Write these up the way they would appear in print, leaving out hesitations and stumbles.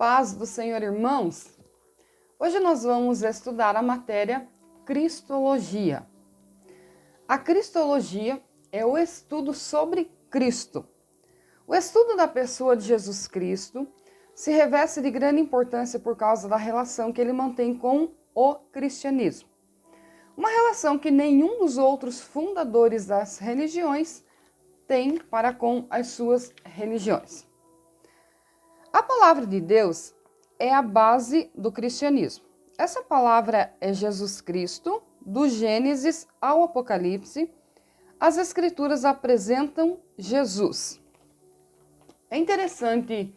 paz do Senhor, irmãos! Hoje nós vamos estudar a matéria Cristologia. A Cristologia é o estudo sobre Cristo. O estudo da pessoa de Jesus Cristo se reveste de grande importância por causa da relação que ele mantém com o cristianismo. Uma relação que nenhum dos outros fundadores das religiões tem para com as suas religiões. A palavra de Deus é a base do cristianismo. Essa palavra é Jesus Cristo, do Gênesis ao Apocalipse. As Escrituras apresentam Jesus. É interessante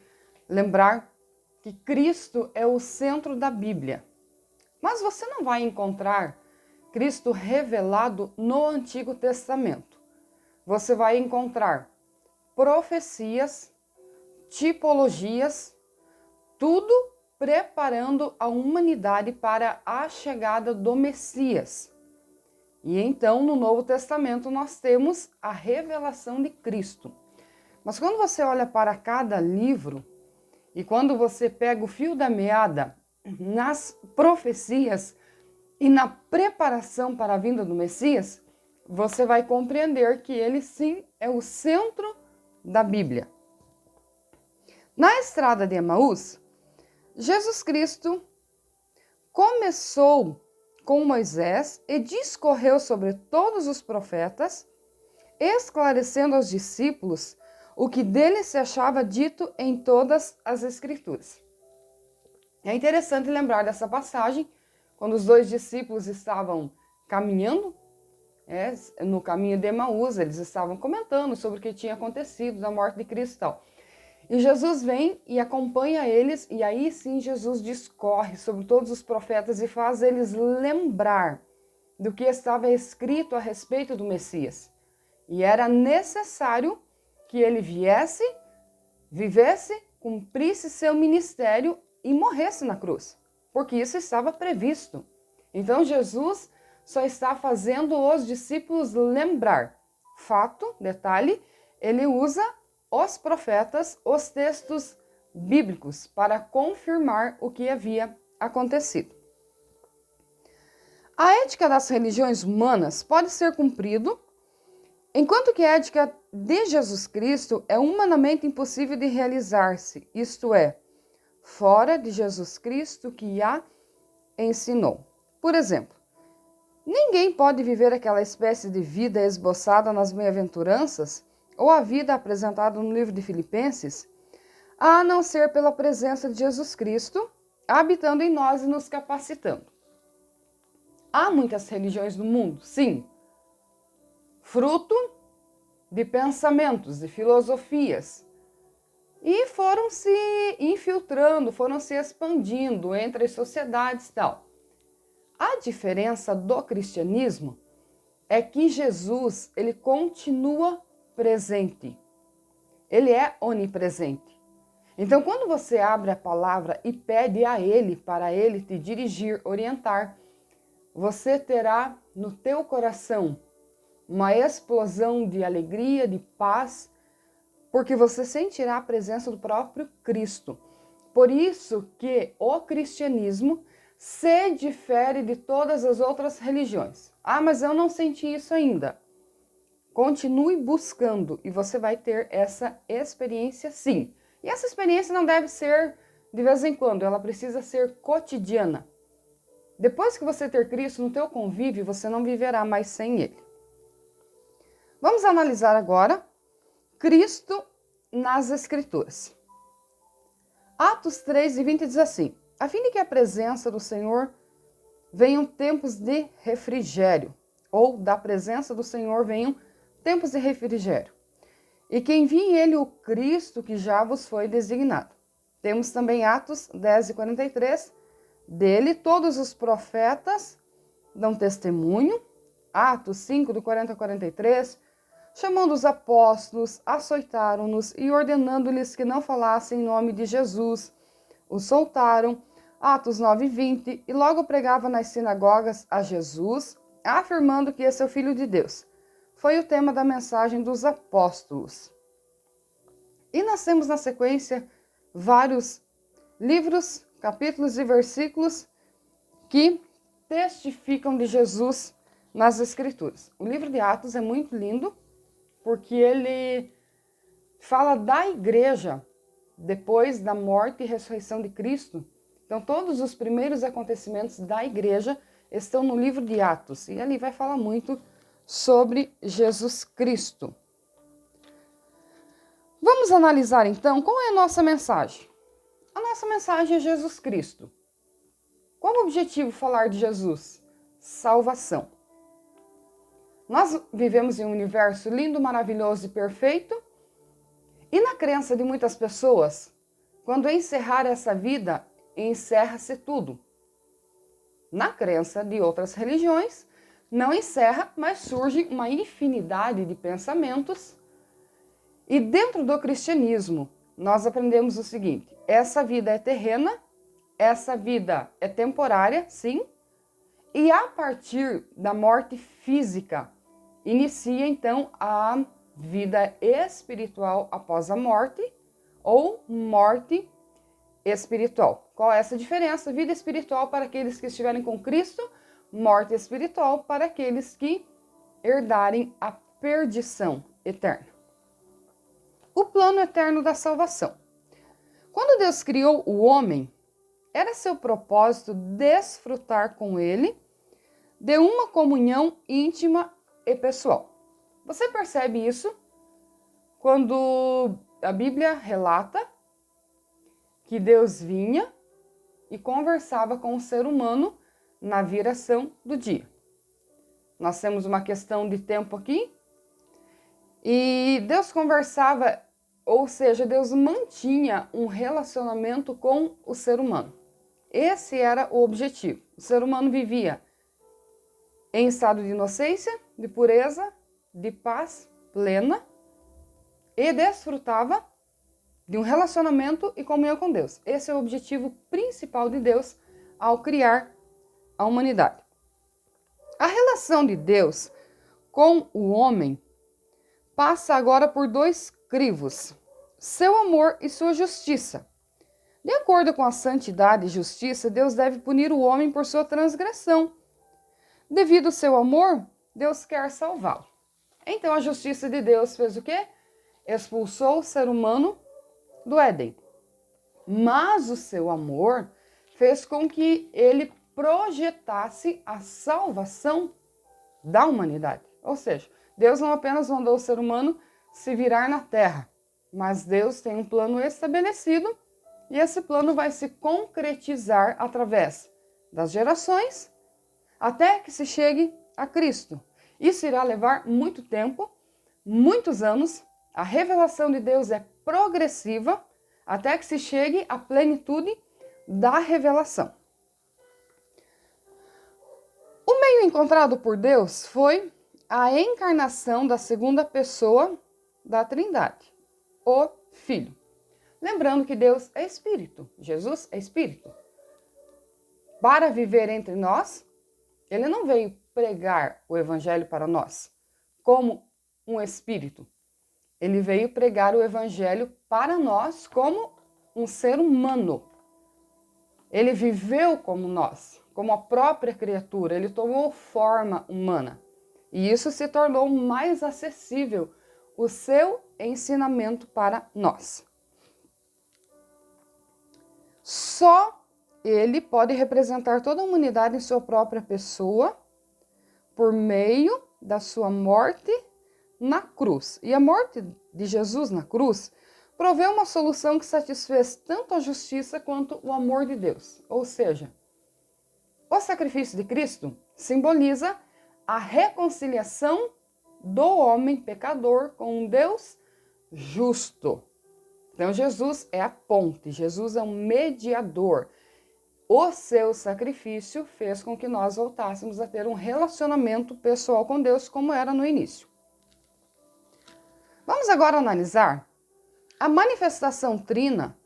lembrar que Cristo é o centro da Bíblia. Mas você não vai encontrar Cristo revelado no Antigo Testamento. Você vai encontrar profecias, tipologias, tudo preparando a humanidade para a chegada do Messias. E então, no Novo Testamento, nós temos a revelação de Cristo. Mas quando você olha para cada livro, e quando você pega o fio da meada nas profecias e na preparação para a vinda do Messias, você vai compreender que ele sim é o centro da Bíblia. Na estrada de Emaús, Jesus Cristo começou com Moisés e discorreu sobre todos os profetas, esclarecendo aos discípulos o que dele se achava dito em todas as Escrituras. É interessante lembrar dessa passagem, quando os dois discípulos estavam caminhando, no caminho de Emaús, eles estavam comentando sobre o que tinha acontecido na morte de Cristo e tal. E Jesus vem e acompanha eles, e aí sim Jesus discorre sobre todos os profetas e faz eles lembrar do que estava escrito a respeito do Messias. E era necessário que ele viesse, vivesse, cumprisse seu ministério e morresse na cruz, porque isso estava previsto. Então Jesus só está fazendo os discípulos lembrar. Fato, detalhe, ele usa os profetas, os textos bíblicos, para confirmar o que havia acontecido. A ética das religiões humanas pode ser cumprida, enquanto que a ética de Jesus Cristo é humanamente impossível de realizar-se, isto é, fora de Jesus Cristo que a ensinou. Por exemplo, ninguém pode viver aquela espécie de vida esboçada nas bem-aventuranças ou a vida apresentada no livro de Filipenses, a não ser pela presença de Jesus Cristo, habitando em nós e nos capacitando. Há muitas religiões no mundo, sim, fruto de pensamentos, de filosofias, e foram se infiltrando, foram se expandindo entre as sociedades e tal. A diferença do cristianismo é que Jesus, ele continua presente. Ele é onipresente. Então, quando você abre a palavra e pede a ele, para ele te dirigir, orientar, você terá no teu coração uma explosão de alegria, de paz, porque você sentirá a presença do próprio Cristo. Por isso que o cristianismo se difere de todas as outras religiões. Ah, mas eu não senti isso ainda. Continue buscando e você vai ter essa experiência sim. E essa experiência não deve ser de vez em quando, ela precisa ser cotidiana. Depois que você ter Cristo no teu convívio, você não viverá mais sem Ele. Vamos analisar agora Cristo nas Escrituras. Atos 3:20 diz assim: a fim de que a presença do Senhor venham tempos de refrigério, ou da presença do Senhor venham tempos de refrigério, e que envie ele o Cristo que já vos foi designado. Temos também Atos 10:43, dele todos os profetas dão testemunho. Atos 5, do 40 a 43, chamando os apóstolos, açoitaram-nos e ordenando-lhes que não falassem em nome de Jesus, os soltaram. Atos 9:20, e logo pregava nas sinagogas a Jesus, afirmando que esse é o Filho de Deus. Foi o tema da mensagem dos apóstolos. E nós temos na sequência vários livros, capítulos e versículos que testificam de Jesus nas Escrituras. O livro de Atos é muito lindo, porque ele fala da igreja depois da morte e ressurreição de Cristo. Então, todos os primeiros acontecimentos da igreja estão no livro de Atos. E ali vai falar muito sobre Jesus Cristo. Vamos analisar, então, qual é a nossa mensagem. A nossa mensagem é Jesus Cristo. Qual o objetivo falar de Jesus? Salvação. Nós vivemos em um universo lindo, maravilhoso e perfeito. E na crença de muitas pessoas, quando encerrar essa vida, encerra-se tudo. Na crença de outras religiões, não encerra, mas surge uma infinidade de pensamentos. E dentro do cristianismo, nós aprendemos o seguinte: essa vida é terrena, essa vida é temporária, sim, e a partir da morte física, inicia então a vida espiritual após a morte, ou morte espiritual. Qual é essa diferença? Vida espiritual para aqueles que estiverem com Cristo, morte espiritual para aqueles que herdarem a perdição eterna. O plano eterno da salvação. Quando Deus criou o homem, era seu propósito desfrutar com ele de uma comunhão íntima e pessoal. Você percebe isso quando a Bíblia relata que Deus vinha e conversava com o ser humano na viração do dia. Nós temos uma questão de tempo aqui e Deus conversava, ou seja, Deus mantinha um relacionamento com o ser humano. Esse era o objetivo. O ser humano vivia em estado de inocência, de pureza, de paz plena e desfrutava de um relacionamento e comunhão com Deus. Esse é o objetivo principal de Deus ao criar a humanidade. A relação de Deus com o homem passa agora por dois crivos: seu amor e sua justiça. De acordo com a santidade e justiça, Deus deve punir o homem por sua transgressão. Devido ao seu amor, Deus quer salvá-lo. Então a justiça de Deus fez o quê? Expulsou o ser humano do Éden. Mas o seu amor fez com que ele projetasse a salvação da humanidade. Ou seja, Deus não apenas mandou o ser humano se virar na terra, mas Deus tem um plano estabelecido e esse plano vai se concretizar através das gerações até que se chegue a Cristo. Isso irá levar muito tempo, muitos anos. A revelação de Deus é progressiva até que se chegue à plenitude da revelação. O meio encontrado por Deus foi a encarnação da segunda pessoa da Trindade, o Filho. Lembrando que Deus é Espírito, Jesus é Espírito. Para viver entre nós, ele não veio pregar o Evangelho para nós como um Espírito. Ele veio pregar o Evangelho para nós como um ser humano. Ele viveu como nós, como a própria criatura. Ele tomou forma humana. E isso se tornou mais acessível, o seu ensinamento para nós. Só ele pode representar toda a humanidade em sua própria pessoa por meio da sua morte na cruz. E a morte de Jesus na cruz proveu uma solução que satisfez tanto a justiça quanto o amor de Deus. Ou seja, o sacrifício de Cristo simboliza a reconciliação do homem pecador com um Deus justo. Então Jesus é a ponte, Jesus é um mediador. O seu sacrifício fez com que nós voltássemos a ter um relacionamento pessoal com Deus como era no início. Vamos agora analisar a manifestação trina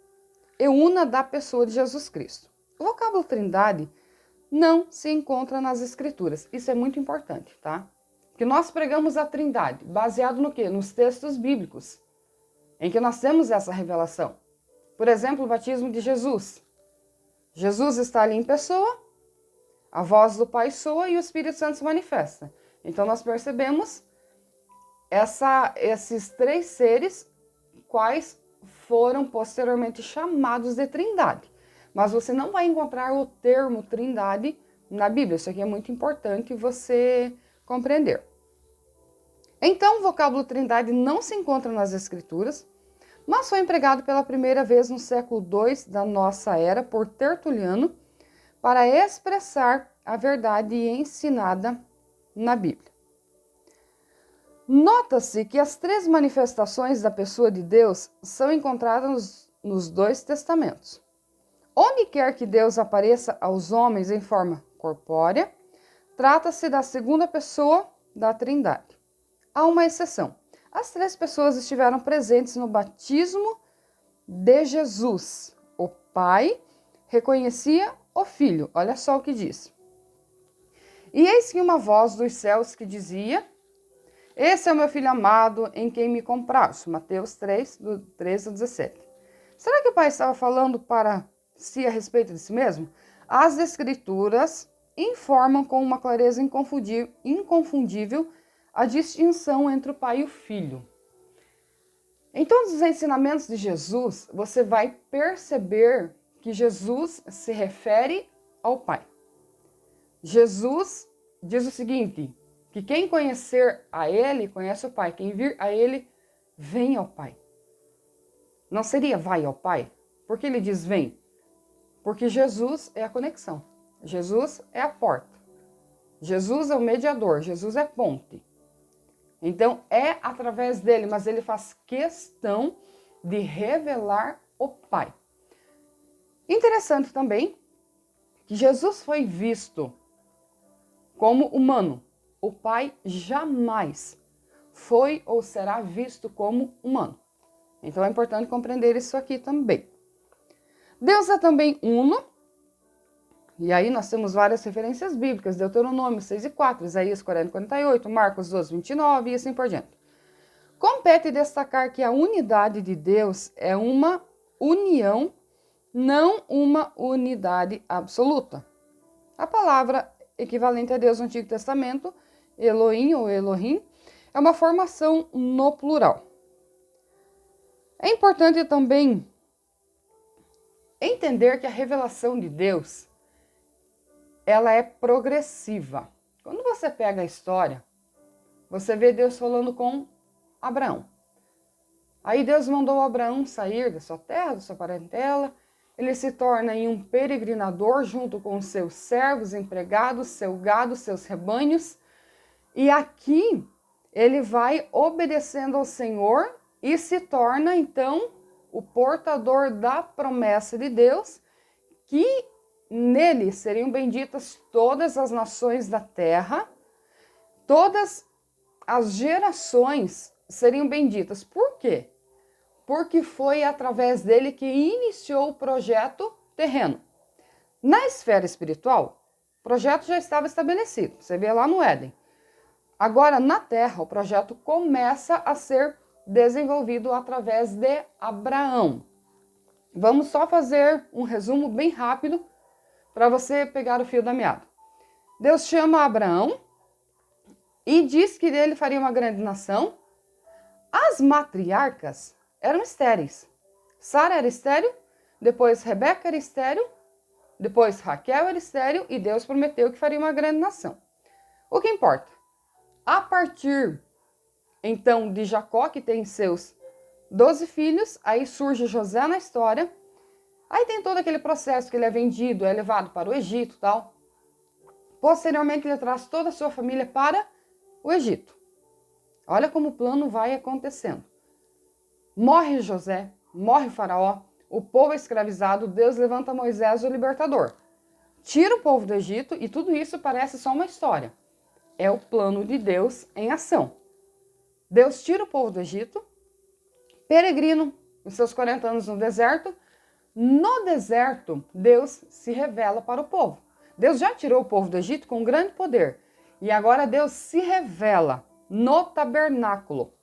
e una da pessoa de Jesus Cristo. O vocábulo Trindade não se encontra nas Escrituras. Isso é muito importante, tá? Que nós pregamos a Trindade, baseado no quê? Nos textos bíblicos, em que nós temos essa revelação. Por exemplo, o batismo de Jesus. Jesus está ali em pessoa, a voz do Pai soa e o Espírito Santo se manifesta. Então nós percebemos esses três seres, quais foram posteriormente chamados de Trindade. Mas você não vai encontrar o termo Trindade na Bíblia. Isso aqui é muito importante você compreender. Então, o vocábulo Trindade não se encontra nas Escrituras, mas foi empregado pela primeira vez no século II da nossa era por Tertuliano para expressar a verdade ensinada na Bíblia. Nota-se que as três manifestações da pessoa de Deus são encontradas nos dois testamentos. Onde quer que Deus apareça aos homens em forma corpórea, trata-se da segunda pessoa da Trindade. Há uma exceção. As três pessoas estiveram presentes no batismo de Jesus. O Pai reconhecia o Filho. Olha só o que diz. E eis que uma voz dos céus que dizia: Esse é o meu Filho amado, em quem me comprazo. Mateus 3, do 13 ao 17. Será que o Pai estava falando para si a respeito de si mesmo? As Escrituras informam com uma clareza inconfundível a distinção entre o Pai e o Filho. Em todos os ensinamentos de Jesus, você vai perceber que Jesus se refere ao Pai. Jesus diz o seguinte: que quem conhecer a Ele, conhece o Pai. Quem vir a Ele, vem ao Pai. Não seria vai ao Pai? Por que ele diz vem? Porque Jesus é a conexão. Jesus é a porta. Jesus é o mediador. Jesus é ponte. Então, é através dele, mas ele faz questão de revelar o Pai. Interessante também que Jesus foi visto como humano. O Pai jamais foi ou será visto como humano. Então é importante compreender isso aqui também. Deus é também uno, e aí nós temos várias referências bíblicas: Deuteronômio 6:4, Isaías 40:48, Marcos 12:29 e assim por diante. Compete destacar que a unidade de Deus é uma união, não uma unidade absoluta. A palavra equivalente a Deus no Antigo Testamento, Elohim ou Elohim, é uma formação no plural. É importante também entender que a revelação de Deus, ela é progressiva. Quando você pega a história, você vê Deus falando com Abraão. Aí Deus mandou Abraão sair da sua terra, da sua parentela. Ele se torna um peregrinador junto com seus servos, empregados, seu gado, seus rebanhos. E aqui ele vai obedecendo ao Senhor e se torna, então, o portador da promessa de Deus, que nele seriam benditas todas as nações da terra, todas as gerações seriam benditas. Por quê? Porque foi através dele que iniciou o projeto terreno. Na esfera espiritual, o projeto já estava estabelecido. Você vê lá no Éden. Agora, na terra, o projeto começa a ser desenvolvido através de Abraão. Vamos só fazer um resumo bem rápido para você pegar o fio da meada. Deus chama Abraão e diz que dele faria uma grande nação. As matriarcas eram estéreis. Sara era estéril, depois Rebeca era estéril, depois Raquel era estéril e Deus prometeu que faria uma grande nação. O que importa? A partir, então, de Jacó, que tem seus 12 filhos, aí surge José na história, aí tem todo aquele processo que ele é vendido, é levado para o Egito e tal. Posteriormente, ele traz toda a sua família para o Egito. Olha como o plano vai acontecendo. Morre José, morre o faraó, o povo é escravizado, Deus levanta Moisés, o libertador. Tira o povo do Egito e tudo isso parece só uma história. É o plano de Deus em ação. Deus tira o povo do Egito, peregrino os seus 40 anos no deserto. No deserto, Deus se revela para o povo. Deus já tirou o povo do Egito com grande poder. E agora Deus se revela no tabernáculo.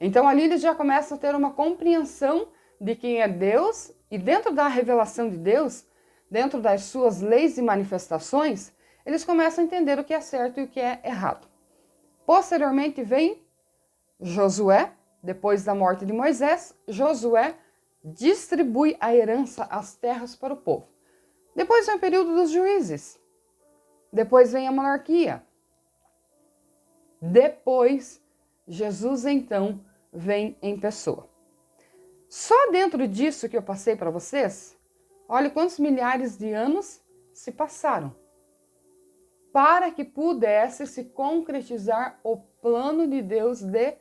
Então ali eles já começam a ter uma compreensão de quem é Deus. E dentro da revelação de Deus, dentro das suas leis e manifestações, eles começam a entender o que é certo e o que é errado. Posteriormente vem Josué, depois da morte de Moisés, Josué distribui a herança, as terras para o povo. Depois vem o período dos juízes. Depois vem a monarquia. Depois, Jesus então vem em pessoa. Só dentro disso que eu passei para vocês, olha quantos milhares de anos se passaram para que pudesse se concretizar o plano de Deus de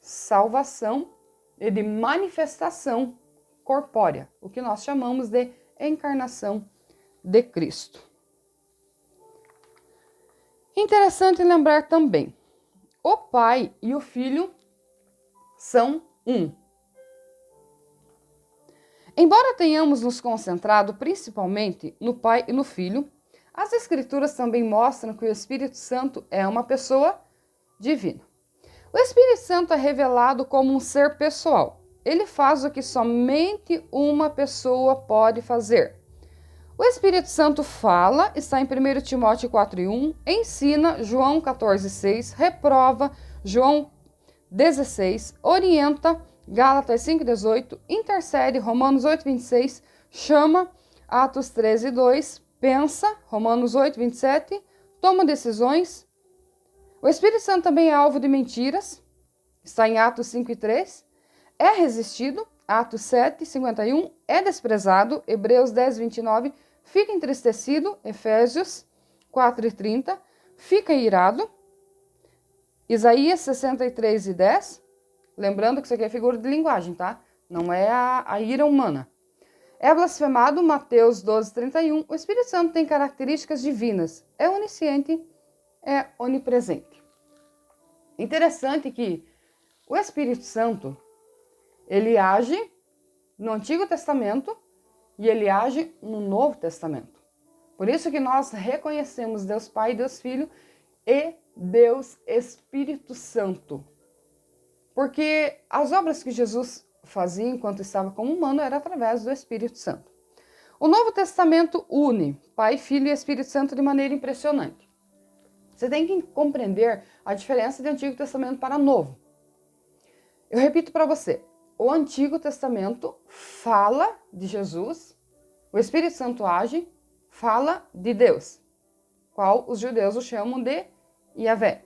salvação e de manifestação corpórea, o que nós chamamos de encarnação de Cristo. Interessante lembrar também, o Pai e o Filho são um. Embora tenhamos nos concentrado principalmente no Pai e no Filho, as Escrituras também mostram que o Espírito Santo é uma pessoa divina. O Espírito Santo é revelado como um ser pessoal. Ele faz o que somente uma pessoa pode fazer. O Espírito Santo fala, está em 1 Timóteo 4:1, ensina, João 14:6, reprova, João 16, orienta, Gálatas 5:18, intercede, Romanos 8:26, chama, Atos 13:2, pensa, Romanos 8:27, toma decisões. O Espírito Santo também é alvo de mentiras, está em Atos 5:3, é resistido, Atos 7:51, é desprezado, Hebreus 10:29, fica entristecido, Efésios 4:30, fica irado, Isaías 63:10, lembrando que isso aqui é figura de linguagem, tá? Não é a ira humana. É blasfemado, Mateus 12:31, o Espírito Santo tem características divinas, é onisciente, é onipresente. Interessante que o Espírito Santo, ele age no Antigo Testamento e ele age no Novo Testamento. Por isso que nós reconhecemos Deus Pai, Deus Filho e Deus Espírito Santo. Porque as obras que Jesus fazia enquanto estava como humano era através do Espírito Santo. O Novo Testamento une Pai, Filho e Espírito Santo de maneira impressionante. Você tem que compreender a diferença de Antigo Testamento para Novo. Eu repito para você, o Antigo Testamento fala de Jesus, o Espírito Santo age, fala de Deus, qual os judeus o chamam de Yahvé.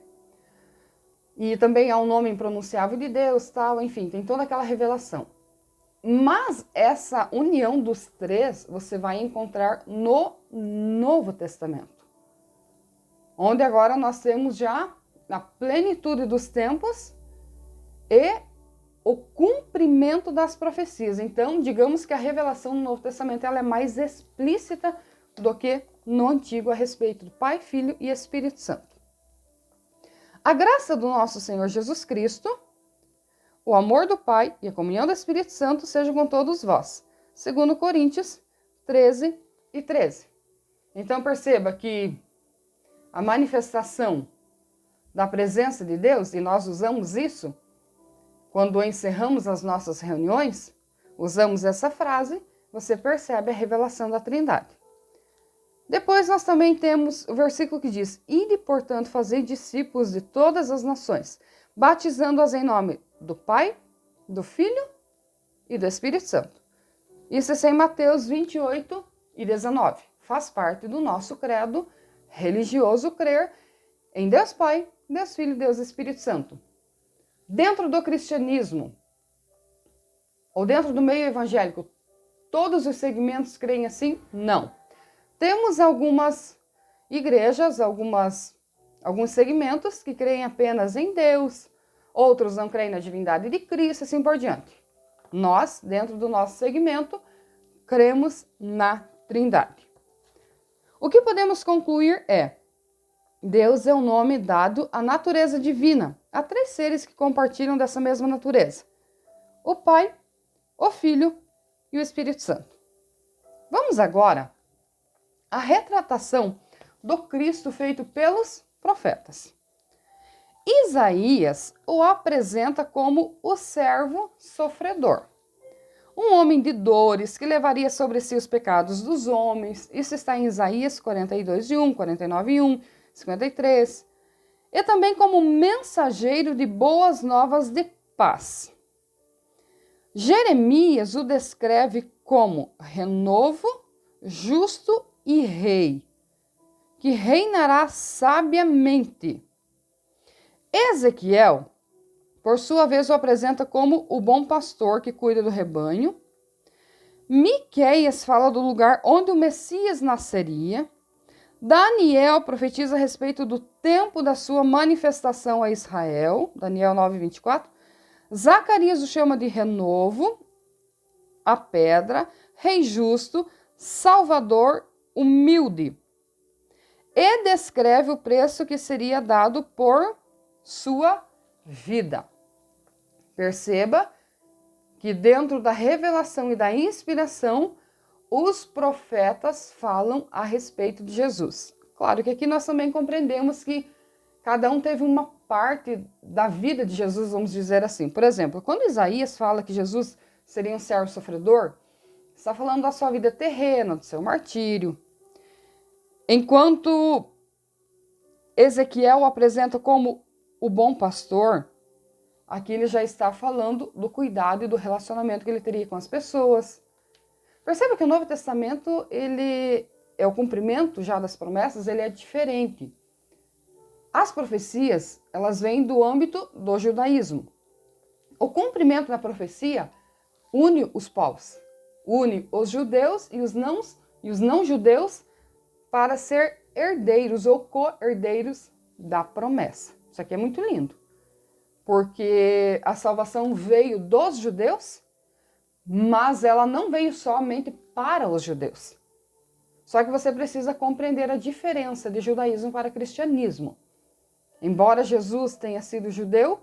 E também há um nome impronunciável de Deus, tal, enfim, tem toda aquela revelação. Mas essa união dos três você vai encontrar no Novo Testamento, onde agora nós temos já a plenitude dos tempos e o cumprimento das profecias. Então, digamos que a revelação no Novo Testamento ela é mais explícita do que no Antigo a respeito do Pai, Filho e Espírito Santo. A graça do nosso Senhor Jesus Cristo, o amor do Pai e a comunhão do Espírito Santo sejam com todos vós. 2 Coríntios 13:13. Então perceba que a manifestação da presença de Deus, e nós usamos isso quando encerramos as nossas reuniões, usamos essa frase, você percebe a revelação da Trindade. Depois nós também temos o versículo que diz: Ide, portanto, fazei discípulos de todas as nações, batizando-as em nome do Pai, do Filho e do Espírito Santo. Isso é em Mateus 28:19. Faz parte do nosso credo religioso crer em Deus Pai, Deus Filho e Deus Espírito Santo. Dentro do cristianismo, ou dentro do meio evangélico, todos os segmentos creem assim? Não. Temos algumas igrejas, alguns segmentos que creem apenas em Deus, outros não creem na divindade de Cristo, assim por diante. Nós, dentro do nosso segmento, cremos na Trindade. O que podemos concluir é: Deus é o nome dado à natureza divina, a três seres que compartilham dessa mesma natureza: o Pai, o Filho e o Espírito Santo. Vamos agora à retratação do Cristo feito pelos profetas. Isaías o apresenta como o servo sofredor. um homem de dores que levaria sobre si os pecados dos homens. Isso está em Isaías 42:1, 49:1, 53. E também como mensageiro de boas novas de paz. Jeremias o descreve como renovo, justo e rei, que reinará sabiamente. Ezequiel, por sua vez, o apresenta como o bom pastor que cuida do rebanho. Miqueias fala do lugar onde o Messias nasceria. Daniel profetiza a respeito do tempo da sua manifestação a Israel, Daniel 9:24. Zacarias o chama de renovo, a pedra, rei justo, salvador, humilde. E descreve o preço que seria dado por sua vida. Perceba que dentro da revelação e da inspiração, os profetas falam a respeito de Jesus. Claro que aqui nós também compreendemos que cada um teve uma parte da vida de Jesus, vamos dizer assim. Por exemplo, quando Isaías fala que Jesus seria um servo sofredor, está falando da sua vida terrena, do seu martírio. Enquanto Ezequiel o apresenta como o bom pastor, aqui ele já está falando do cuidado e do relacionamento que ele teria com as pessoas. Perceba que o Novo Testamento, ele é o cumprimento já das promessas, ele é diferente. As profecias, elas vêm do âmbito do judaísmo. O cumprimento da profecia une os povos, une os judeus e os não judeus para ser herdeiros ou co-herdeiros da promessa. Isso aqui é muito lindo, porque a salvação veio dos judeus, mas ela não veio somente para os judeus. Só que você precisa compreender a diferença de judaísmo para cristianismo. Embora Jesus tenha sido judeu,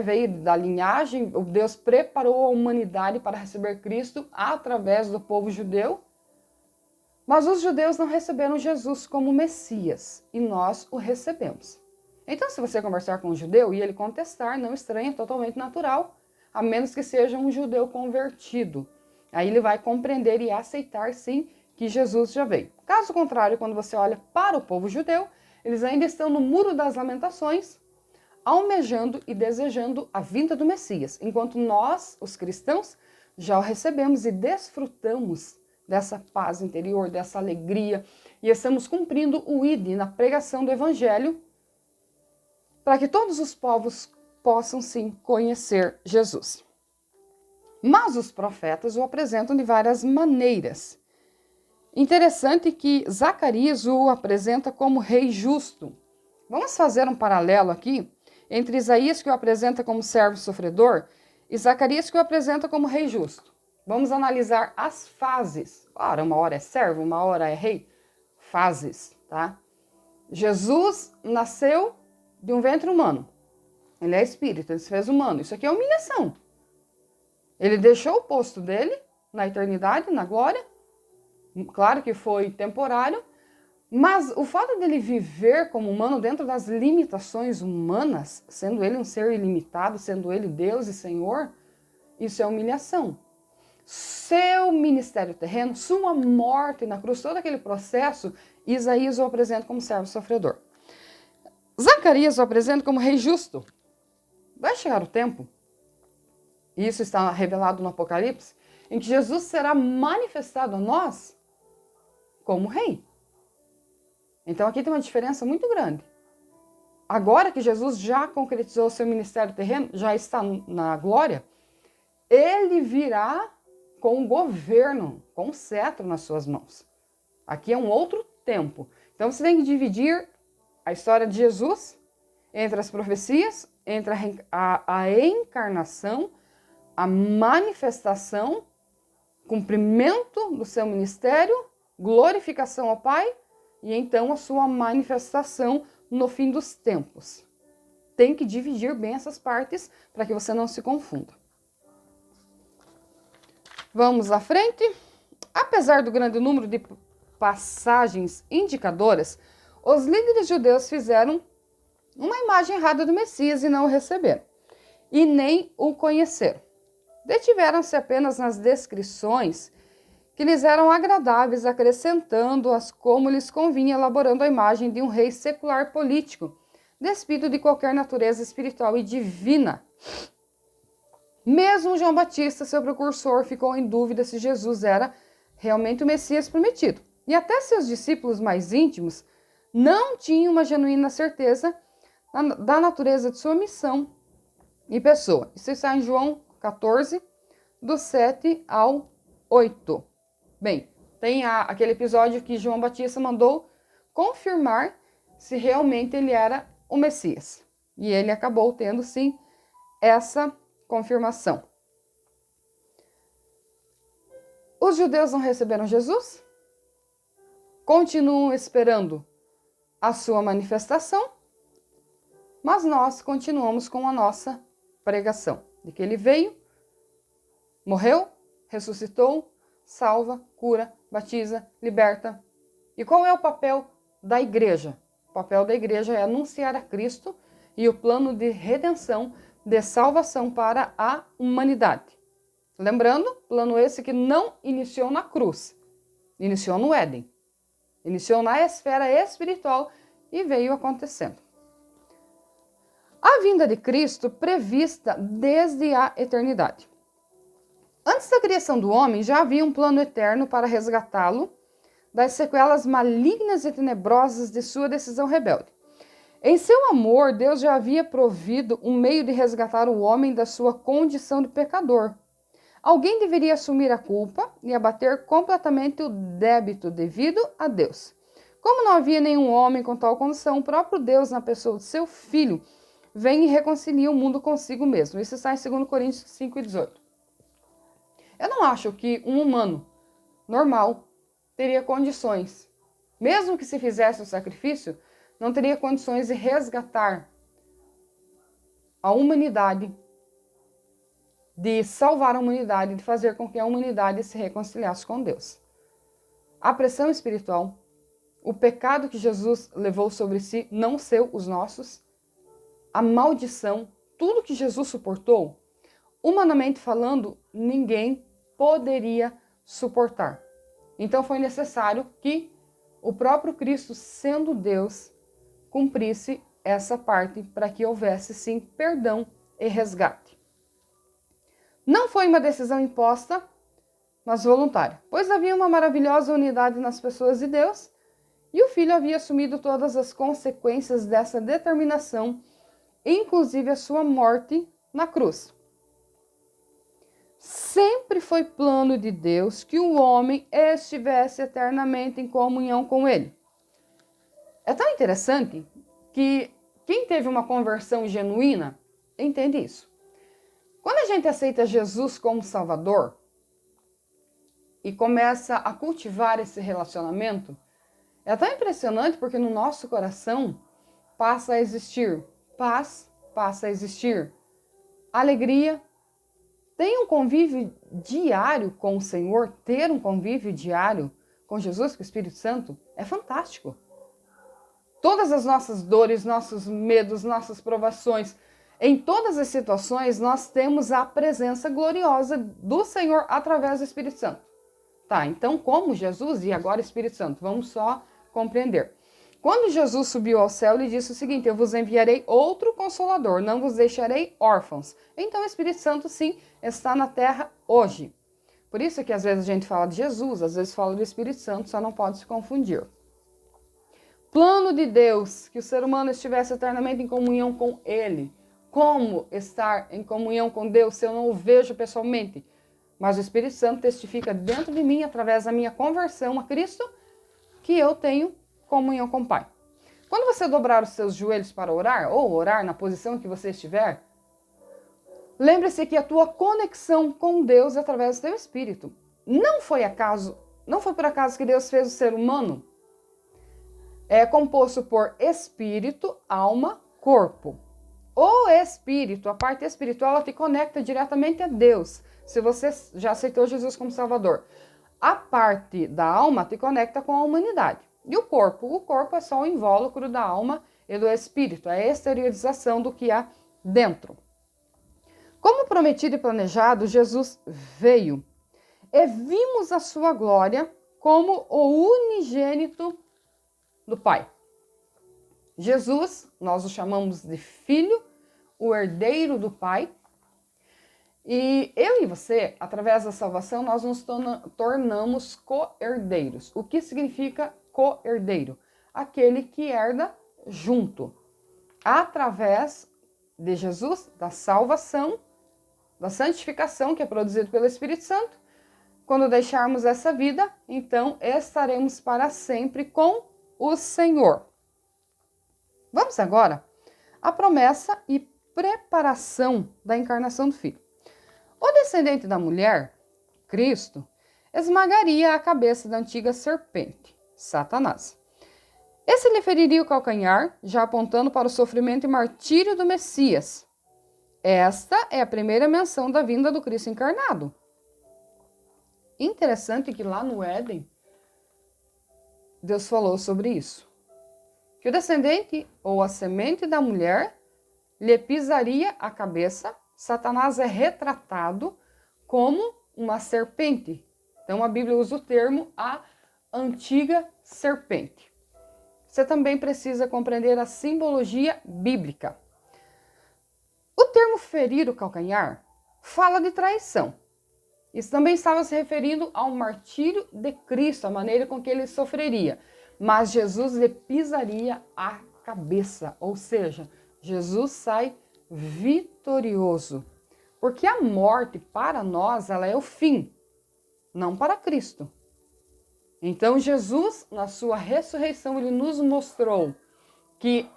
veio da linhagem, Deus preparou a humanidade para receber Cristo através do povo judeu, mas os judeus não receberam Jesus como Messias, e nós o recebemos. Então, se você conversar com um judeu e ele contestar, não estranha, é totalmente natural, a menos que seja um judeu convertido. Aí ele vai compreender e aceitar, sim, que Jesus já veio. Caso contrário, quando você olha para o povo judeu, eles ainda estão no Muro das Lamentações, almejando e desejando a vinda do Messias, enquanto nós, os cristãos, já o recebemos e desfrutamos dessa paz interior, dessa alegria, e estamos cumprindo o ID na pregação do Evangelho, para que todos os povos possam sim conhecer Jesus. Mas os profetas o apresentam de várias maneiras. Interessante que Zacarias o apresenta como rei justo. Vamos fazer um paralelo aqui entre Isaías, que o apresenta como servo sofredor, e Zacarias, que o apresenta como rei justo. Vamos analisar as fases. Ora, uma hora é servo, uma hora é rei. Fases, tá? Jesus nasceu de um ventre humano. Ele é espírito, ele se fez humano. Isso aqui é humilhação. Ele deixou o posto dele na eternidade, na glória. Claro que foi temporário, mas o fato dele viver como humano dentro das limitações humanas, sendo ele um ser ilimitado, sendo ele Deus e Senhor, isso é humilhação. Seu ministério terreno, sua morte na cruz, todo aquele processo, Isaías o apresenta como servo sofredor. Zacarias o apresenta como rei justo. Vai chegar o tempo, e isso está revelado no Apocalipse, em que Jesus será manifestado a nós como rei. Então aqui tem uma diferença muito grande. Agora que Jesus já concretizou o seu ministério terreno, já está na glória, ele virá com o governo, com o cetro nas suas mãos. Aqui é um outro tempo. Então você tem que dividir a história de Jesus entre as profecias, entre a encarnação, a manifestação, cumprimento do seu ministério, glorificação ao Pai e então a sua manifestação no fim dos tempos. Tem que dividir bem essas partes para que você não se confunda. Vamos à frente. Apesar do grande número de passagens indicadoras, os líderes judeus fizeram uma imagem errada do Messias e não o receberam, e nem o conheceram. detiveram-se apenas nas descrições que lhes eram agradáveis, acrescentando-as como lhes convinha, elaborando a imagem de um rei secular político, despido de qualquer natureza espiritual e divina. Mesmo João Batista, seu precursor, ficou em dúvida se Jesus era realmente o Messias prometido. E até seus discípulos mais íntimos não tinham uma genuína certeza da natureza de sua missão e pessoa. Isso está em João 14, do 7 ao 8. Bem, tem aquele episódio que João Batista mandou confirmar se realmente ele era o Messias. E ele acabou tendo, sim, essa confirmação. Os judeus não receberam Jesus? Continuam esperando a sua manifestação, mas nós continuamos com a nossa pregação, de que ele veio, morreu, ressuscitou, salva, cura, batiza, liberta. E qual é o papel da igreja? O papel da igreja é anunciar a Cristo e o plano de redenção, de salvação para a humanidade. Lembrando, plano esse que não iniciou na cruz, iniciou no Éden. Iniciou na esfera espiritual e veio acontecendo. A vinda de Cristo prevista desde a eternidade. Antes da criação do homem, já havia um plano eterno para resgatá-lo das sequelas malignas e tenebrosas de sua decisão rebelde. Em seu amor, Deus já havia provido um meio de resgatar o homem da sua condição de pecador. Alguém deveria assumir a culpa e abater completamente o débito devido a Deus. Como não havia nenhum homem com tal condição, o próprio Deus, na pessoa de seu Filho, vem e reconcilia o mundo consigo mesmo. Isso está em 2 Coríntios 5:18. Eu não acho que um humano normal teria condições, mesmo que se fizesse o sacrifício, não teria condições de resgatar a humanidade, de salvar a humanidade, de fazer com que a humanidade se reconciliasse com Deus. A pressão espiritual, o pecado que Jesus levou sobre si, não seu, os nossos, a maldição, tudo que Jesus suportou, humanamente falando, ninguém poderia suportar. Então foi necessário que o próprio Cristo, sendo Deus, cumprisse essa parte para que houvesse, sim, perdão e resgate. Não foi uma decisão imposta, mas voluntária, pois havia uma maravilhosa unidade nas pessoas de Deus e o Filho havia assumido todas as consequências dessa determinação, inclusive a sua morte na cruz. Sempre foi plano de Deus que o homem estivesse eternamente em comunhão com ele. É tão interessante que quem teve uma conversão genuína entende isso. Quando a gente aceita Jesus como Salvador e começa a cultivar esse relacionamento, é tão impressionante porque no nosso coração passa a existir paz, passa a existir alegria. Tem um convívio diário com o Senhor, ter um convívio diário com Jesus, com o Espírito Santo, é fantástico. Todas as nossas dores, nossos medos, nossas provações, em todas as situações nós temos a presença gloriosa do Senhor através do Espírito Santo. Tá, então como Jesus e agora Espírito Santo? Vamos só compreender. Quando Jesus subiu ao céu, ele disse o seguinte: eu vos enviarei outro Consolador, não vos deixarei órfãos. Então o Espírito Santo, sim, está na terra hoje. Por isso que às vezes a gente fala de Jesus, às vezes fala do Espírito Santo, só não pode se confundir. Plano de Deus, que o ser humano estivesse eternamente em comunhão com Ele. Como estar em comunhão com Deus se eu não o vejo pessoalmente? Mas o Espírito Santo testifica dentro de mim, através da minha conversão a Cristo, que eu tenho comunhão com o Pai. Quando você dobrar os seus joelhos para orar, ou orar na posição que você estiver, lembre-se que a tua conexão com Deus é através do teu espírito. Não foi por acaso que Deus fez o ser humano. É composto por espírito, alma, corpo. O espírito, a parte espiritual, ela te conecta diretamente a Deus, se você já aceitou Jesus como Salvador. A parte da alma te conecta com a humanidade. E o corpo é só o invólucro da alma e do espírito, é a exteriorização do que há dentro. Como prometido e planejado, Jesus veio e vimos a sua glória como o unigênito do Pai. Jesus, nós o chamamos de Filho, o herdeiro do Pai. E eu e você, através da salvação, nós nos tornamos co-herdeiros. O que significa co-herdeiro? Aquele que herda junto. Através de Jesus, da salvação, da santificação que é produzido pelo Espírito Santo. Quando deixarmos essa vida, então estaremos para sempre com o Senhor. Vamos agora à promessa e preparação da encarnação do Filho. O descendente da mulher, Cristo, esmagaria a cabeça da antiga serpente, Satanás. Esse lhe feriria o calcanhar, já apontando para o sofrimento e martírio do Messias. Esta é a primeira menção da vinda do Cristo encarnado. Interessante que lá no Éden, Deus falou sobre isso. Que o descendente ou a semente da mulher lhe pisaria a cabeça. Satanás é retratado como uma serpente. Então a Bíblia usa o termo a antiga serpente. Você também precisa compreender a simbologia bíblica. O termo ferir o calcanhar fala de traição. Isso também estava se referindo ao martírio de Cristo, a maneira com que ele sofreria. Mas Jesus lhe pisaria a cabeça, ou seja, Jesus sai vitorioso. Porque a morte, para nós, ela é o fim, não para Cristo. Então, Jesus, na sua ressurreição, ele nos mostrou que,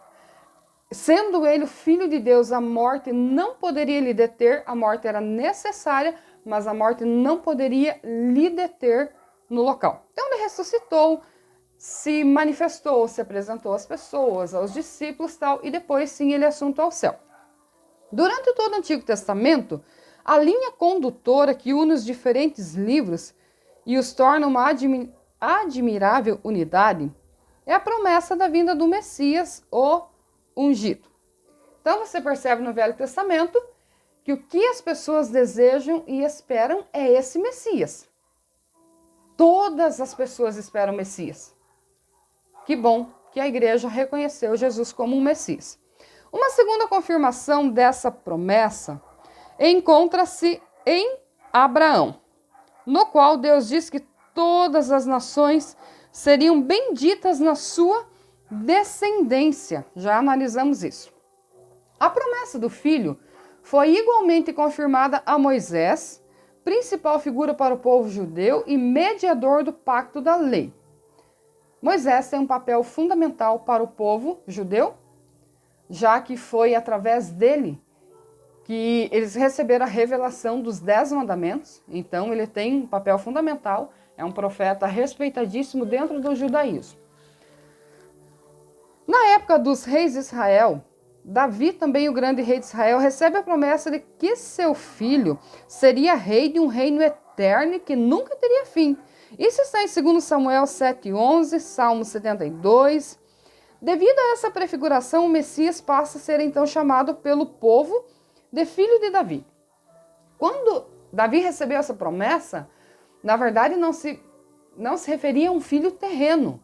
sendo ele o Filho de Deus, a morte não poderia lhe deter, a morte era necessária, mas a morte não poderia lhe deter no local. Então, ele ressuscitou, se manifestou, se apresentou às pessoas, aos discípulos, tal, e depois, sim, ele assuntou ao céu. Durante todo o Antigo Testamento, a linha condutora que une os diferentes livros e os torna uma admirável unidade é a promessa da vinda do Messias, o ungido. Então você percebe no Velho Testamento que o que as pessoas desejam e esperam é esse Messias. Todas as pessoas esperam o Messias. Que bom que a igreja reconheceu Jesus como um Messias. Uma segunda confirmação dessa promessa encontra-se em Abraão, no qual Deus diz que todas as nações seriam benditas na sua descendência. Já analisamos isso. A promessa do filho foi igualmente confirmada a Moisés, principal figura para o povo judeu e mediador do pacto da lei. Moisés tem um papel fundamental para o povo judeu, já que foi através dele que eles receberam a revelação dos 10 mandamentos. Então ele tem um papel fundamental, é um profeta respeitadíssimo dentro do judaísmo. Na época dos reis de Israel, Davi, também o grande rei de Israel, recebe a promessa de que seu filho seria rei de um reino eterno que nunca teria fim. Isso está em 2 Samuel 7:11, Salmo 72. Devido a essa prefiguração, o Messias passa a ser então chamado pelo povo de filho de Davi. Quando Davi recebeu essa promessa, na verdade não se referia a um filho terreno,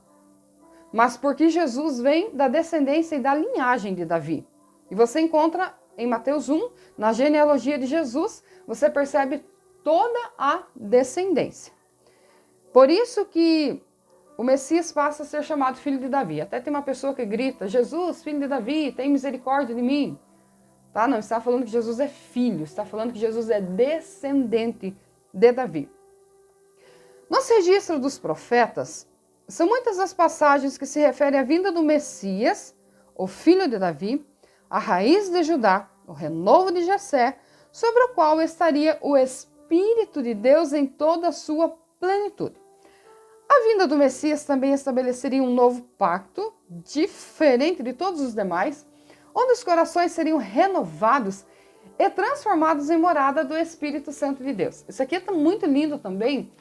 mas porque Jesus vem da descendência e da linhagem de Davi. E você encontra em Mateus 1, na genealogia de Jesus, você percebe toda a descendência. Por isso que o Messias passa a ser chamado filho de Davi. Até tem uma pessoa que grita, Jesus, filho de Davi, tem misericórdia de mim. Tá? Não está falando que Jesus é filho, está falando que Jesus é descendente de Davi. Nos registros dos profetas, são muitas as passagens que se referem à vinda do Messias, o filho de Davi, a raiz de Judá, o renovo de Jessé, sobre o qual estaria o Espírito de Deus em toda a sua plenitude. A vinda do Messias também estabeleceria um novo pacto, diferente de todos os demais, onde os corações seriam renovados e transformados em morada do Espírito Santo de Deus. Isso aqui é muito lindo também,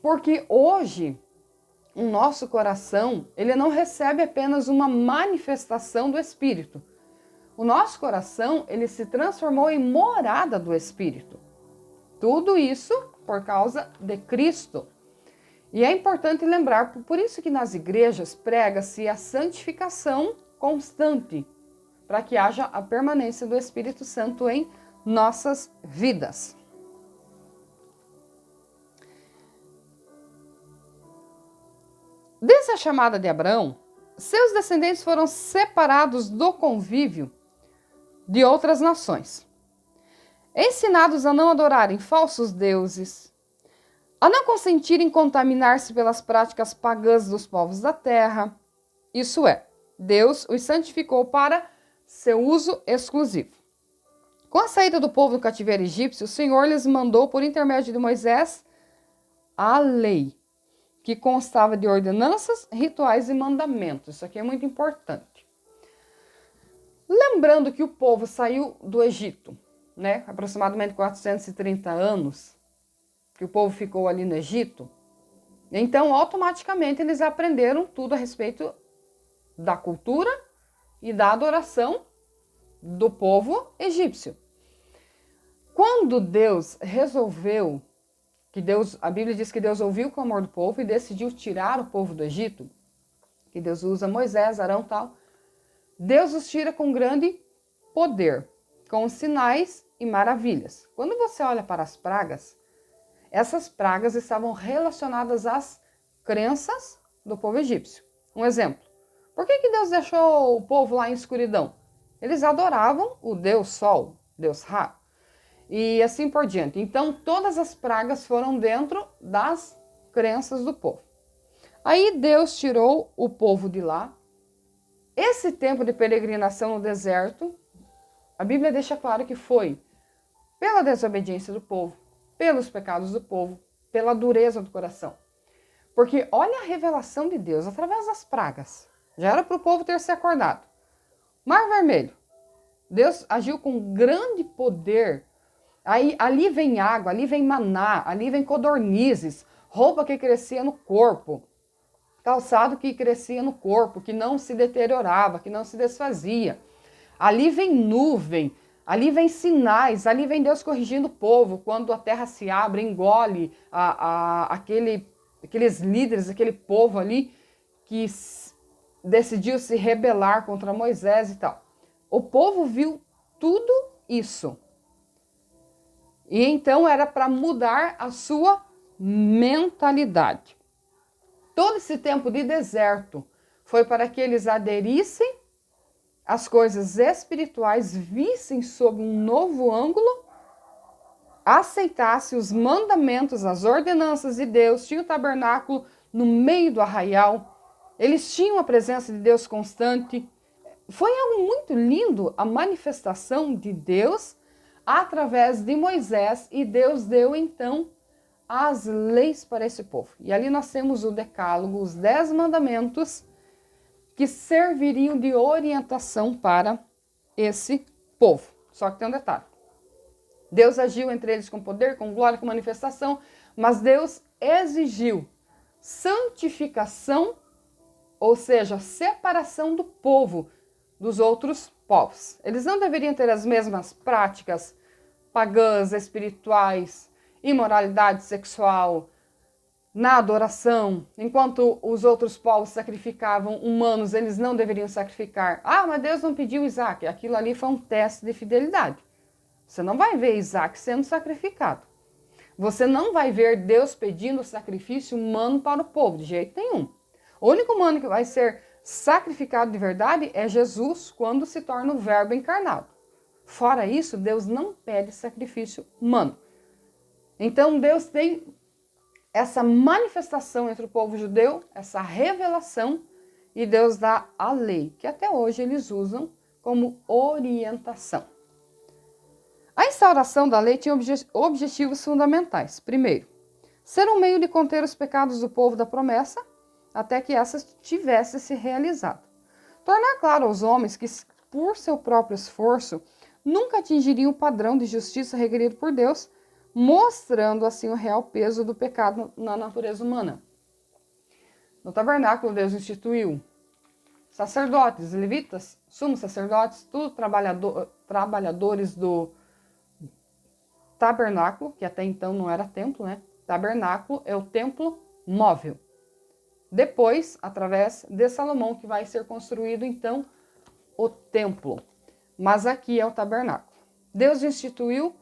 porque hoje o nosso coração, ele não recebe apenas uma manifestação do Espírito. O nosso coração, ele se transformou em morada do Espírito. Tudo isso por causa de Cristo. E é importante lembrar, por isso que nas igrejas prega-se a santificação constante, para que haja a permanência do Espírito Santo em nossas vidas. Desde a chamada de Abraão, seus descendentes foram separados do convívio de outras nações, ensinados a não adorarem falsos deuses, a não consentirem contaminar-se pelas práticas pagãs dos povos da terra. Isso é, Deus os santificou para seu uso exclusivo. Com a saída do povo do cativeiro egípcio, o Senhor lhes mandou, por intermédio de Moisés, a lei, que constava de ordenanças, rituais e mandamentos. Isso aqui é muito importante. Lembrando que o povo saiu do Egito, né? Aproximadamente 430 anos, que o povo ficou ali no Egito. Então, automaticamente, eles aprenderam tudo a respeito da cultura e da adoração do povo egípcio. Quando Deus resolveu, a Bíblia diz que Deus ouviu o clamor do povo e decidiu tirar o povo do Egito, que Deus usa Moisés, Arão e tal, Deus os tira com grande poder, com sinais e maravilhas. Quando você olha para as pragas, essas pragas estavam relacionadas às crenças do povo egípcio. Um exemplo, por que Deus deixou o povo lá em escuridão? Eles adoravam o Deus Sol, Deus Ra, e assim por diante. Então, todas as pragas foram dentro das crenças do povo. Aí Deus tirou o povo de lá. Esse tempo de peregrinação no deserto, a Bíblia deixa claro que foi pela desobediência do povo, pelos pecados do povo, pela dureza do coração. Porque olha a revelação de Deus através das pragas. Já era para o povo ter se acordado. Mar Vermelho. Deus agiu com grande poder. Aí, ali vem água, ali vem maná, ali vem codornizes, roupa que crescia no corpo, calçado que crescia no corpo, que não se deteriorava, que não se desfazia. Ali vem nuvem, ali vem sinais, ali vem Deus corrigindo o povo, quando a terra se abre, engole aqueles líderes, aquele povo ali que decidiu se rebelar contra Moisés e tal. O povo viu tudo isso. E então era para mudar a sua mentalidade. Todo esse tempo de deserto foi para que eles aderissem às coisas espirituais, vissem sob um novo ângulo, aceitassem os mandamentos, as ordenanças de Deus, tinha o tabernáculo no meio do arraial, eles tinham a presença de Deus constante. Foi algo muito lindo a manifestação de Deus através de Moisés, e Deus deu então as leis para esse povo. E ali nós temos o decálogo, os 10 mandamentos que serviriam de orientação para esse povo. Só que tem um detalhe. Deus agiu entre eles com poder, com glória, com manifestação, mas Deus exigiu santificação, ou seja, separação do povo dos outros povos. Eles não deveriam ter as mesmas práticas pagãs, espirituais, imoralidade sexual, na adoração. Enquanto os outros povos sacrificavam humanos, eles não deveriam sacrificar. Ah, mas Deus não pediu Isaac. Aquilo ali foi um teste de fidelidade. Você não vai ver Isaac sendo sacrificado. Você não vai ver Deus pedindo sacrifício humano para o povo, de jeito nenhum. O único humano que vai ser sacrificado de verdade é Jesus, quando se torna o Verbo encarnado. Fora isso, Deus não pede sacrifício humano. Então, Deus tem essa manifestação entre o povo judeu, essa revelação, e Deus dá a lei, que até hoje eles usam como orientação. A instauração da lei tinha objetivos fundamentais. Primeiro, ser um meio de conter os pecados do povo da promessa, até que essas tivessem se realizado. Tornar claro aos homens que, por seu próprio esforço, nunca atingiriam o padrão de justiça requerido por Deus, mostrando assim o real peso do pecado na natureza humana. No tabernáculo, Deus instituiu sacerdotes, levitas, sumos sacerdotes, tudo trabalhadores do tabernáculo, que até então não era templo, né? Tabernáculo é o templo móvel. Depois, através de Salomão, que vai ser construído, então, o templo. Mas aqui é o tabernáculo. Deus instituiu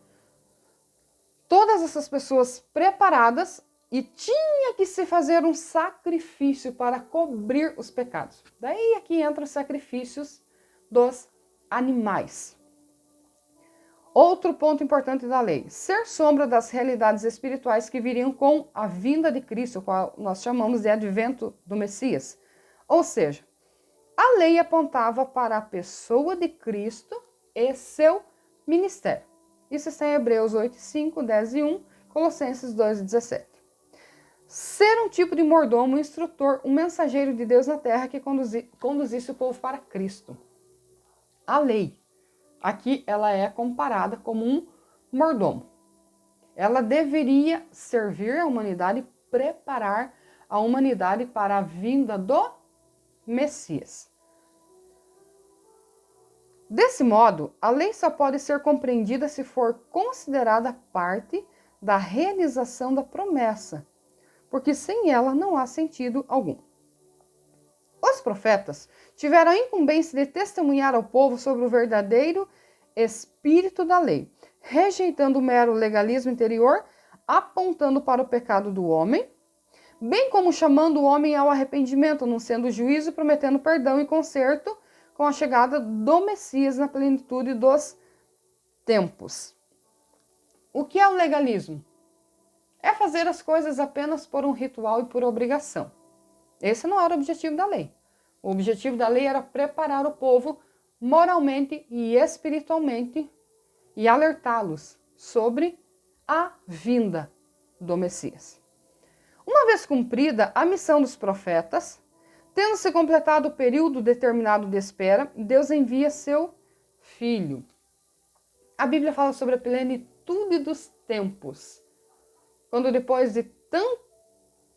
todas essas pessoas preparadas e tinha que se fazer um sacrifício para cobrir os pecados. Daí aqui entram os sacrifícios dos animais. Outro ponto importante da lei: ser sombra das realidades espirituais que viriam com a vinda de Cristo, qual nós chamamos de advento do Messias. Ou seja, a lei apontava para a pessoa de Cristo e seu ministério. Isso está em Hebreus 8, 5, 10 e 1, Colossenses 2, 17. Ser um tipo de mordomo, um instrutor, um mensageiro de Deus na terra que conduzisse o povo para Cristo. A lei, aqui ela é comparada como um mordomo. Ela deveria servir a humanidade, preparar a humanidade para a vinda do Messias. Desse modo, a lei só pode ser compreendida se for considerada parte da realização da promessa, porque sem ela não há sentido algum. Os profetas tiveram a incumbência de testemunhar ao povo sobre o verdadeiro espírito da lei, rejeitando o mero legalismo interior, apontando para o pecado do homem, bem como chamando o homem ao arrependimento, anunciando o juízo, prometendo perdão e conserto com a chegada do Messias na plenitude dos tempos. O que é o legalismo? É fazer as coisas apenas por um ritual e por obrigação. Esse não era o objetivo da lei. O objetivo da lei era preparar o povo moralmente e espiritualmente e alertá-los sobre a vinda do Messias. Uma vez cumprida a missão dos profetas, tendo-se completado o período determinado de espera, Deus envia seu Filho. A Bíblia fala sobre a plenitude dos tempos. Quando depois de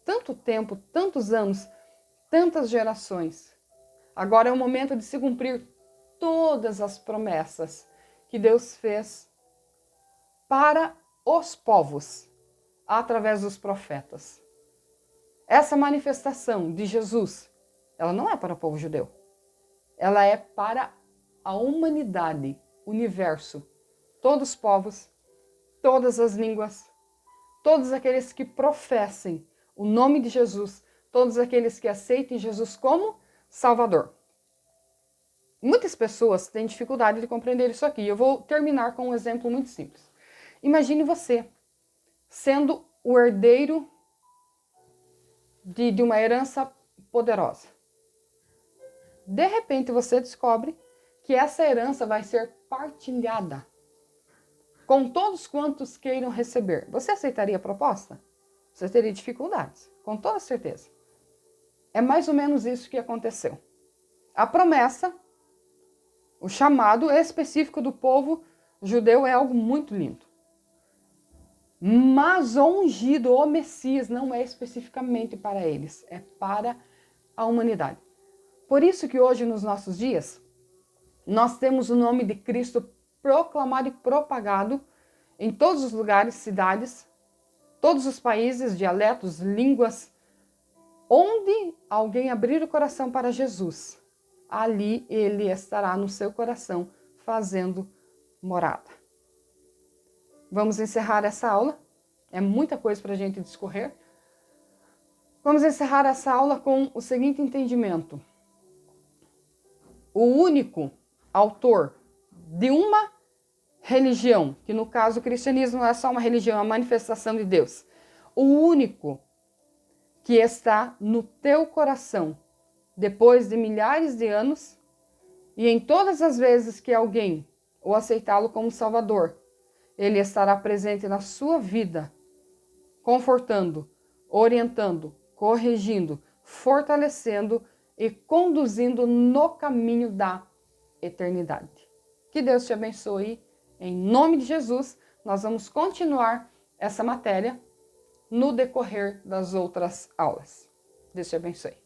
tanto tempo, tantos anos, tantas gerações, agora é o momento de se cumprir todas as promessas que Deus fez para os povos, através dos profetas. Essa manifestação de Jesus, ela não é para o povo judeu. Ela é para a humanidade, o universo, todos os povos, todas as línguas, todos aqueles que professem o nome de Jesus, todos aqueles que aceitem Jesus como Salvador. Muitas pessoas têm dificuldade de compreender isso aqui. Eu vou terminar com um exemplo muito simples. Imagine você sendo o herdeiro de uma herança poderosa. De repente você descobre que essa herança vai ser partilhada com todos quantos queiram receber. Você aceitaria a proposta? Você teria dificuldades, com toda certeza. É mais ou menos isso que aconteceu. A promessa, o chamado específico do povo judeu é algo muito lindo. Mas o ungido, o Messias, não é especificamente para eles, é para a humanidade. Por isso que hoje, nos nossos dias, nós temos o nome de Cristo proclamado e propagado em todos os lugares, cidades, todos os países, dialetos, línguas. Onde alguém abrir o coração para Jesus, ali ele estará no seu coração fazendo morada. Vamos encerrar essa aula. É muita coisa para a gente discorrer. Vamos encerrar essa aula com o seguinte entendimento. O único autor de uma religião, que no caso o cristianismo não é só uma religião, é uma manifestação de Deus. O único que está no teu coração, depois de milhares de anos, e em todas as vezes que alguém o aceitá-lo como Salvador, ele estará presente na sua vida, confortando, orientando, corrigindo, fortalecendo e conduzindo no caminho da eternidade. Que Deus te abençoe. Em nome de Jesus, nós vamos continuar essa matéria no decorrer das outras aulas. Deus te abençoe.